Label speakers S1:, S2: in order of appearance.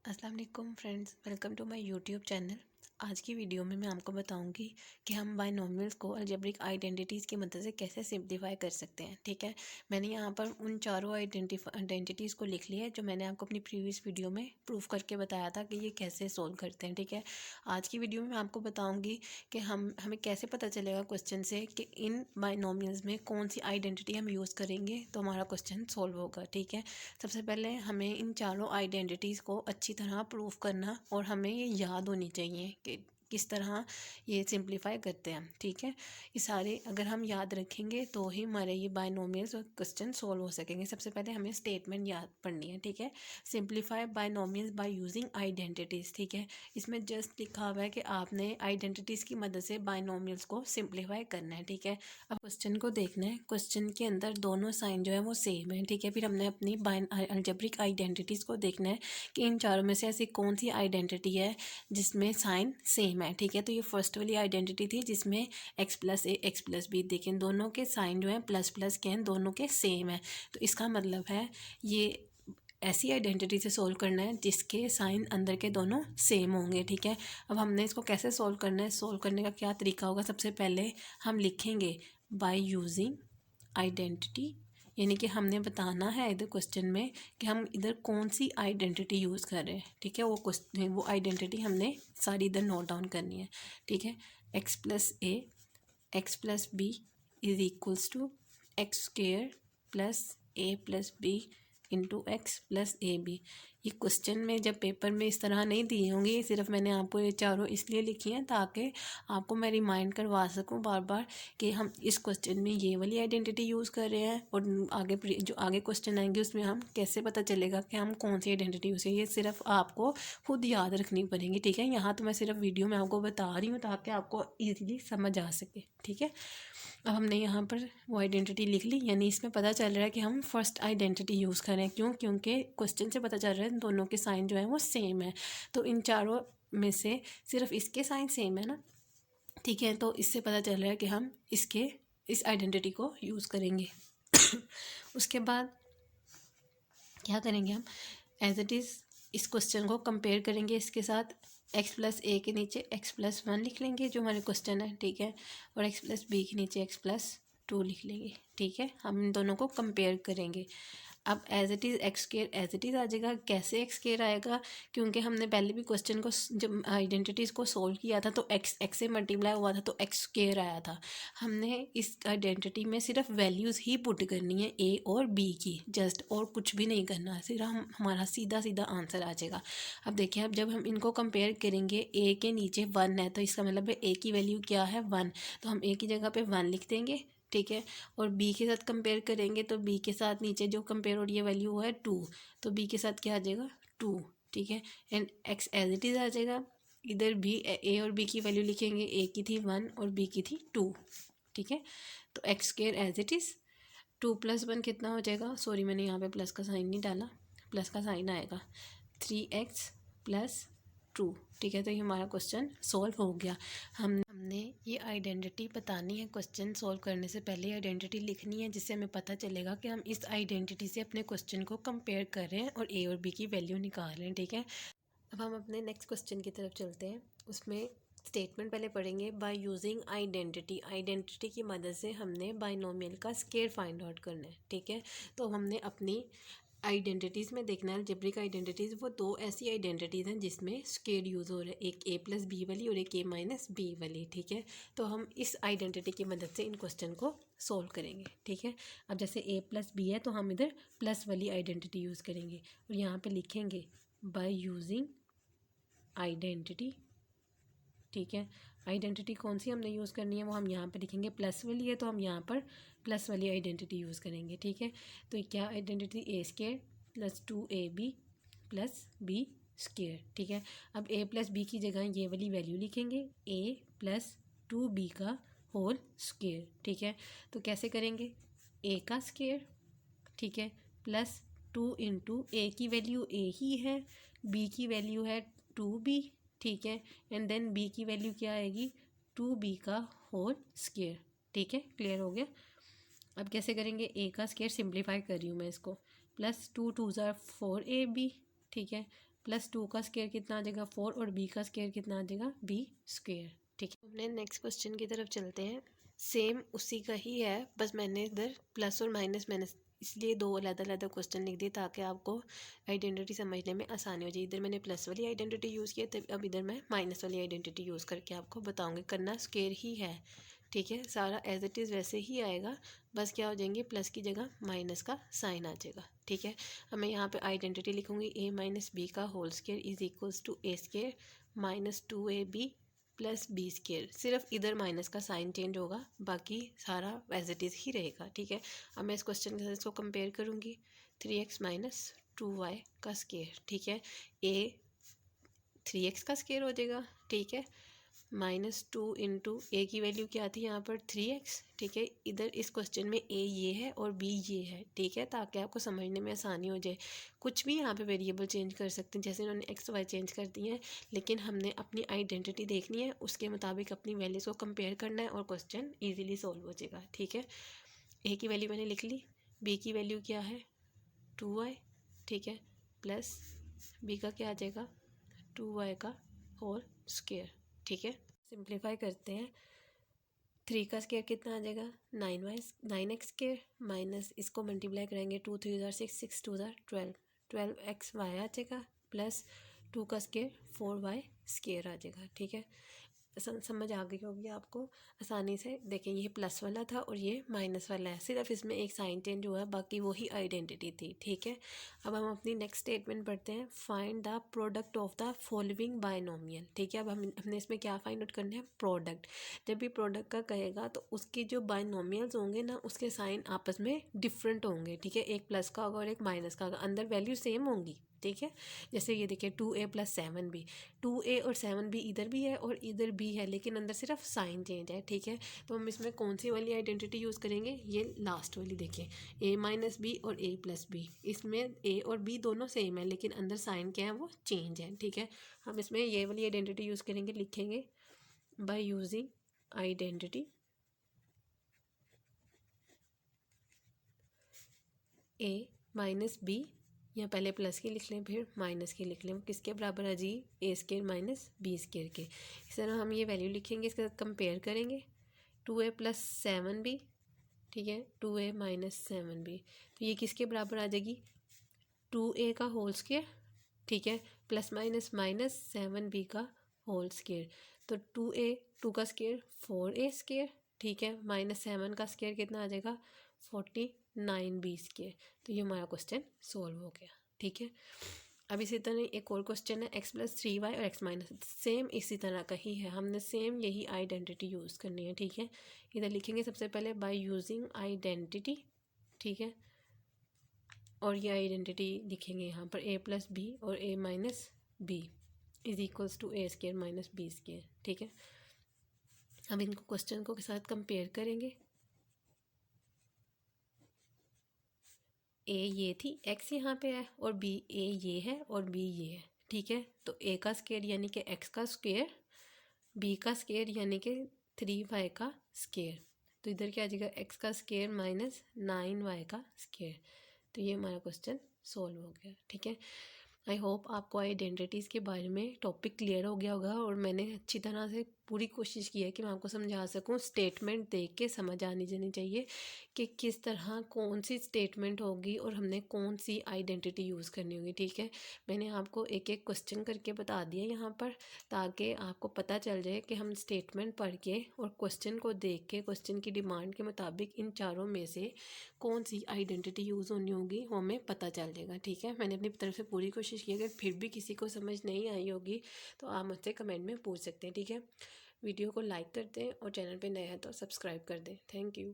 S1: अस्सलाम वालेकुम friends, welcome to my YouTube channel. आज की वीडियो में मैं आपको बताऊंगी कि हम बायनॉमियल्स को अलजेब्रिक आइडेंटिटीज़ की मदद से कैसे सिंप्लीफाई कर सकते हैं। ठीक है, मैंने यहाँ पर उन चारों आइडेंटिटीज़ को लिख लिया है जो मैंने आपको अपनी प्रीवियस वीडियो में प्रूफ करके बताया था कि ये कैसे सोल्व करते हैं। ठीक है, आज की वीडियो में मैं आपको बताऊँगी कि हमें कैसे पता चलेगा क्वेश्चन से कि इन बायनॉमियल्स में कौन सी आइडेंटिटी हम यूज़ करेंगे तो हमारा क्वेश्चन सोल्व होगा। ठीक है, सबसे पहले हमें इन चारों आइडेंटिटीज़ को अच्छी तरह प्रूव करना और हमें ये याद होनी चाहिए कि किस तरह ये सिंप्लीफाई करते हैं। ठीक है, ये सारे अगर हम याद रखेंगे तो ही हमारे ये बायनोमियल्स और क्वेश्चन सोल्व हो सकेंगे। सबसे पहले हमें स्टेटमेंट याद पढ़नी है। ठीक है, सिंप्लीफाई बायनोमियल्स बाय यूजिंग आइडेंटिटीज़। ठीक है, इसमें जस्ट लिखा हुआ है कि आपने आइडेंटिटीज़ की मदद से बायनोमियल्स को सिंप्लीफाई करना है। ठीक है, अब क्वेश्चन को देखना है। क्वेश्चन के अंदर दोनों साइन जो है वो सेम है। ठीक है, फिर हमने अपनी अलजेब्रिक आइडेंटिटीज़ को देखना है कि इन चारों में से ऐसी कौन सी आइडेंटिटी है जिसमें साइन सेम है। ठीक है, तो ये फर्स्ट वाली आइडेंटिटी थी जिसमें x plus A X plus B. देखें दोनों के साइन जो है प्लस प्लस के हैं, दोनों के सेम है। तो इसका मतलब है ये ऐसी आइडेंटिटी से सोल्व करना है जिसके साइन अंदर के दोनों सेम होंगे। ठीक है, अब हमने इसको कैसे सोल्व करना है, सोल्व करने का क्या तरीका होगा। सबसे पहले हम लिखेंगे बाय यूजिंग आइडेंटिटी, यानी कि हमने बताना है इधर क्वेश्चन में कि हम इधर कौन सी आइडेंटिटी यूज़ कर रहे हैं। ठीक है, वो आइडेंटिटी हमने सारी इधर नोट डाउन करनी है। ठीक है, X plus A X plus B is equals to X square plus A plus B into X plus A B. ये क्वेश्चन में जब पेपर में इस तरह नहीं दिए होंगे, ये सिर्फ मैंने आपको ये चारों इसलिए लिखी हैं ताकि आपको मैं रिमाइंड करवा सकूं बार बार कि हम इस क्वेश्चन में ये वाली आइडेंटिटी यूज़ कर रहे हैं और जो आगे क्वेश्चन आएंगे उसमें हम कैसे पता चलेगा कि हम कौन सी आइडेंटिटी यूज़ करें। ये सिर्फ आपको खुद याद रखनी पड़ेगी। ठीक है, यहाँ तो मैं सिर्फ वीडियो में आपको बता रही हूँ ताकि आपको ईजीली समझ आ सके। ठीक है, अब हमने यहाँ पर वो आइडेंटिटी लिख ली, यानी इसमें पता चल रहा है कि हम फर्स्ट आइडेंटिटी यूज़ करें। क्यों? क्योंकि क्वेश्चन से पता चल रहा है दोनों के साइन जो है वो सेम है। तो इन चारों में से सिर्फ इसके साइन सेम है ना। ठीक है, तो इससे पता चल रहा है कि हम इस आइडेंटिटी को यूज़ करेंगे। उसके बाद क्या करेंगे, हम एज इट इज़ इस क्वेश्चन को कंपेयर करेंगे इसके साथ। एक्स प्लस ए के नीचे एक्स प्लस वन लिख लेंगे जो हमारे क्वेश्चन है। ठीक है, और एक्स प्लस बी के नीचे एक्स प्लस टू लिख लेंगे। ठीक है, हम इन दोनों को कंपेयर करेंगे। अब as it is x square as it is आ जाएगा। कैसे एक्स स्केयर आएगा? क्योंकि हमने पहले भी क्वेश्चन को जब आइडेंटिटीज़ को सोल्व किया था तो एक्स एक्स से मल्टीप्लाई हुआ था तो एक्स स्केयर आया था। हमने इस आइडेंटिटी में सिर्फ वैल्यूज़ ही पुट करनी है ए और बी की, जस्ट, और कुछ भी नहीं करना, सिर्फ हमारा सीधा सीधा आंसर आ जाएगा। अब देखिए, अब जब हम इनको कंपेयर करेंगे, ए के नीचे वन है तो इसका मतलब है ए की वैल्यू क्या है, वन। तो हम ए की जगह पे वन लिख देंगे। ठीक है, और बी के साथ कंपेयर करेंगे तो बी के साथ नीचे जो कंपेयर हो रही है वैल्यू है टू, तो बी के साथ क्या आ जाएगा, टू। ठीक है, and x as it is आ जाएगा। इधर भी ए और बी की वैल्यू लिखेंगे, ए की थी वन और बी की थी टू। ठीक है, तो X square as it is, two plus one कितना हो जाएगा, सॉरी मैंने यहाँ पे प्लस का साइन नहीं डाला, प्लस का साइन आएगा, थ्री एक्स प्लस टू। ठीक है, तो ये हमारा क्वेश्चन सॉल्व हो गया। हमने ये आइडेंटिटी बतानी है, क्वेश्चन सॉल्व करने से पहले आइडेंटिटी लिखनी है जिससे हमें पता चलेगा कि हम इस आइडेंटिटी से अपने क्वेश्चन को कंपेयर कर रहे हैं और ए और बी की वैल्यू निकाल रहे हैं। ठीक है, अब हम अपने नेक्स्ट क्वेश्चन की तरफ चलते हैं। उसमें स्टेटमेंट पहले पढ़ेंगे। बाय यूजिंग आइडेंटिटी, आइडेंटिटी की मदद से हमने बाइनोमियल का स्केयर फाइंड आउट करना है। ठीक है, तो हमने अपनी आइडेंटिटीज़ में देखना है अलजेब्रिक आइडेंटिटीज़, वो दो ऐसी आइडेंटिटीज़ हैं जिसमें स्केयर यूज़ हो रहा है, एक ए प्लस बी वाली और एक ए माइनस बी वाली। ठीक है, तो हम इस आइडेंटिटी की मदद से इन क्वेश्चन को सोल्व करेंगे। ठीक है, अब जैसे ए प्लस बी है तो हम इधर प्लस वाली आइडेंटिटी यूज़ करेंगे और यहाँ पे लिखेंगे बाय यूजिंग आइडेंटिटी। ठीक है, आइडेंटिटी कौन सी हमने यूज़ करनी है वो हम यहाँ पर लिखेंगे, प्लस वाली है तो हम यहाँ पर प्लस वाली आइडेंटिटी यूज़ करेंगे। ठीक है, तो क्या identity, A square plus two A B plus B square. ठीक है, अब ए प्लस बी की जगह ये वाली वैल्यू लिखेंगे, ए प्लस टू बी का होल स्केयर। ठीक है, तो कैसे करेंगे, ए का स्केयर, ठीक है, प्लस टू इंटू ए की वैल्यू ए ही है, बी की वैल्यू है टू बी। ठीक है, एंड देन बी की वैल्यू क्या आएगी, टू बी का होल स्केयर। ठीक है, क्लियर हो गया। अब कैसे करेंगे, ए का स्केयर सिंप्लीफाई कर रही हूँ मैं इसको, प्लस टू टू ज़ार फोर ए बी। ठीक है, प्लस 2 का स्क्वायर कितना आ जाएगा 4 और b का स्क्वायर कितना आ जाएगा b स्क्वायर। ठीक है, अपने नेक्स्ट क्वेश्चन की तरफ चलते हैं। सेम उसी का ही है, बस मैंने इधर प्लस और माइनस मैंने इसलिए दो अलग अलग क्वेश्चन लिख दिए ताकि आपको आइडेंटिटी समझने में आसानी हो जाए। इधर मैंने प्लस वाली आइडेंटिटी यूज़ की है, अब इधर मैं माइनस वाली आइडेंटिटी यूज़ करके आपको बताऊंगी। करना स्क्वायर ही है, ठीक है, सारा एज इट इज़ वैसे ही आएगा, बस क्या हो जाएंगे प्लस की जगह माइनस का साइन आ जाएगा। ठीक है, अब मैं यहाँ पे आइडेंटिटी लिखूंगी a माइनस बी का whole square is equals to A square minus 2ab plus B square. सिर्फ इधर माइनस का साइन चेंज होगा, बाकी सारा एज इट इज़ ही रहेगा। ठीक है, अब मैं इस क्वेश्चन के साथ इसको कंपेयर करूँगी। 3x माइनस 2y का स्क्वायर, ठीक है, a 3x का स्क्वायर हो जाएगा। ठीक है, -2 इंटू ए की वैल्यू क्या थी यहाँ पर 3x। ठीक है, इधर इस क्वेश्चन में a ये है और b ये है। ठीक है, ताकि आपको समझने में आसानी हो जाए। कुछ भी यहाँ पे वेरिएबल चेंज कर सकते हैं, जैसे इन्होंने x y चेंज कर दिए हैं, लेकिन हमने अपनी आइडेंटिटी देखनी है, उसके मुताबिक अपनी वैल्यूज़ को कंपेयर करना है और क्वेश्चन ईजिली सॉल्व हो जाएगा। ठीक है, a की वैल्यू मैंने लिख ली, b की वैल्यू क्या है 2y। ठीक है, प्लस b का क्या आ जाएगा 2y का होल स्क्वायर। ठीक है, सिंप्लीफाई करते हैं। 3 का स्क्वायर कितना आ जाएगा 9x स्क्वायर माइनस इसको मल्टीप्लाई करेंगे 2 3 ज़ार 6 6 2 ज़ार 12xy आ जाएगा प्लस 2 का स्क्वायर 4y स्क्वायर आ जाएगा। ठीक है, समझ आ गई होगी आपको आसानी से। देखें, ये प्लस वाला था और ये माइनस वाला है, सिर्फ इसमें एक साइन चेंज हुआ है, बाकी वही आइडेंटिटी थी। ठीक है, अब हम अपनी नेक्स्ट स्टेटमेंट पढ़ते हैं। Find the product of the following binomial. ठीक है, अब हमने इसमें क्या फाइंड आउट करना है प्रोडक्ट। जब भी प्रोडक्ट का कहेगा तो उसके जो बायनोमियल्स होंगे ना, उसके साइन आपस में डिफरेंट होंगे। ठीक है, एक प्लस का होगा और एक माइनस का होगा, अंदर वैल्यू सेम होंगी। ठीक है, जैसे ये देखिए 2a प्लस 7b, 2a और 7b इधर भी है और इधर भी है, लेकिन अंदर सिर्फ साइन चेंज है। ठीक है, तो हम इसमें कौन सी वाली आइडेंटिटी यूज़ करेंगे, ये लास्ट वाली। देखिए a माइनस बी और a प्लस बी, इसमें a और b दोनों सेम है, लेकिन अंदर साइन क्या है वो चेंज है। ठीक है, हम इसमें ये वाली आइडेंटिटी यूज़ करेंगे, लिखेंगे by using identity a minus B, या पहले प्लस की लिख लें फिर माइनस की लिख लें, किसके बराबर है जी ए स्क्वायर माइनस बी स्क्वायर के। इस तरह हम ये वैल्यू लिखेंगे, इसके साथ कंपेयर करेंगे 2a प्लस 7b। ठीक है, 2a माइनस 7b, तो ये किसके बराबर आ जाएगी 2a का होल स्क्वायर। ठीक है, प्लस माइनस माइनस 7b का होल स्क्वायर, तो 2 का स्क्वायर 4a स्क्वायर। ठीक है, माइनस 7 का स्क्वायर कितना आ जाएगा 49b स्क्वायर। तो ये हमारा क्वेश्चन सॉल्व हो गया। ठीक है, अब इसी तरह एक और क्वेश्चन है x प्लस 3y और x माइनस, सेम इसी तरह का ही है, हमने सेम यही आइडेंटिटी यूज़ करनी है। ठीक है, इधर लिखेंगे सबसे पहले बाय यूजिंग आइडेंटिटी। ठीक है, और ये आइडेंटिटी लिखेंगे यहाँ पर a प्लस बी और a minus B is equals to A square minus B square. ठीक है, अब इनको क्वेश्चन को के साथ कंपेयर करेंगे। a ये थी, x यहाँ पे है, और b a ये है और b ये है। ठीक है, तो a का स्क्वायर यानी कि x का स्क्वायर, b का स्क्वायर यानी कि 3y का स्क्वायर, तो इधर क्या आ जाएगा x का स्क्वायर माइनस 9y का स्क्वायर। तो ये हमारा क्वेश्चन सॉल्व हो गया। ठीक है, आई होप आपको आइडेंटिटीज़ के बारे में टॉपिक क्लियर हो गया होगा, और मैंने अच्छी तरह से पूरी कोशिश की है कि मैं आपको समझा सकूं। स्टेटमेंट देख के समझ आनी जानी चाहिए कि किस तरह कौन सी स्टेटमेंट होगी और हमने कौन सी आइडेंटिटी यूज़ करनी होगी। ठीक है, मैंने आपको एक एक क्वेश्चन करके बता दिया यहाँ पर, ताकि आपको पता चल जाए कि हम स्टेटमेंट पढ़ के और क्वेश्चन को देख के क्वेश्चन की डिमांड के मुताबिक इन चारों में से कौन सी आइडेंटिटी यूज़ होनी होगी वो हमें पता चल जाएगा। ठीक है, मैंने अपनी तरफ से पूरी कोशिश की, अगर फिर भी किसी को समझ नहीं आई होगी तो आप मुझसे कमेंट में पूछ सकते हैं। ठीक है, वीडियो को लाइक कर दें और चैनल पे नए हैं तो सब्सक्राइब कर दें। Thank you.